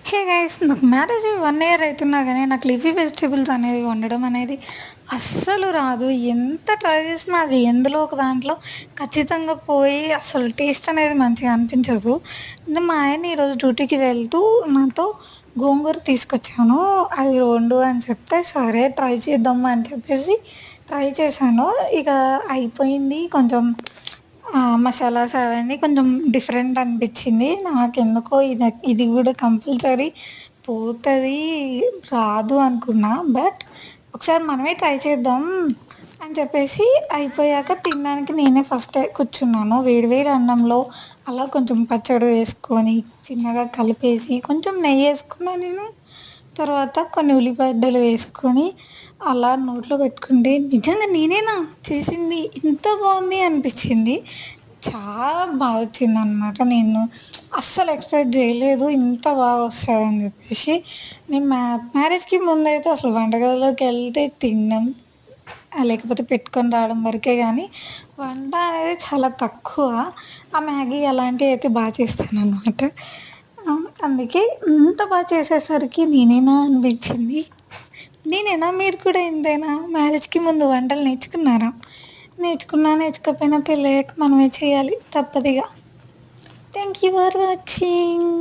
Hey guys, నాకు marriage 1 year అవుతున్నా కానీ నాకు లీఫీ వెజిటేబుల్స్ అనేది వండడం అనేది అస్సలు రాదు. ఎంత ట్రై చేసినా అది ఎందులో ఒక దాంట్లో ఖచ్చితంగా పోయి అసలు టేస్ట్ అనేది మంచిగా అనిపించదు. నేను మా ఆయన ఈరోజు డ్యూటీకి వెళ్తూ నాతో గోంగూర తీసుకొచ్చాను, అది వండు అని చెప్తే సరే ట్రై చేద్దాము అని చెప్పేసి ట్రై చేశాను. ఇక అయిపోయింది కొంచెం. మసాలాస్ అవన్నీ కొంచెం డిఫరెంట్ అనిపించింది. నాకెందుకో ఇది కూడా కంపల్సరీ పోతది, రాదు అనుకున్నా. బట్ ఒకసారి మనమే ట్రై చేద్దాం అని చెప్పేసి అయిపోయాక తినడానికి నేనే ఫస్ట్ కూర్చున్నాను. వేడి వేడి అన్నంలో అలా కొంచెం పచ్చడి వేసుకొని చిన్నగా కలిపేసి కొంచెం నెయ్యి వేసుకున్నాను నేను. తర్వాత కొన్ని ఉల్లిగడ్డలు వేసుకొని అలా నోట్లో పెట్టుకుంటే నిజంగా నేనేనా చేసింది ఇంత బాగుంది అనిపించింది. చాలా బాగా వచ్చిందనమాట. నేను అస్సలు ఎక్స్పెక్ట్ చేయలేదు ఇంత బాగా వస్తుందని చెప్పేసి. నేను మ్యారేజ్కి ముందైతే అసలు వంటగదిలోకి వెళ్తే తినడం లేకపోతే పెట్టుకొని రావడం వరకే కానీ వంట అనేది చాలా తక్కువ. ఆ మ్యాగీ అలాంటివి అయితే బాగా చేస్తానన్నమాట. అందుకే ఇంత బాగా చేసేసరికి నేనేనా అనిపించింది. నేనేనా, మీరు కూడా ఇంతేనా? మ్యారేజ్కి ముందు వంటలు నేర్చుకున్నారా? నేర్చుకోకపోయినా పెళ్ళయ్యాక మనమే చేయాలి తప్పదిగా. Thank you for watching.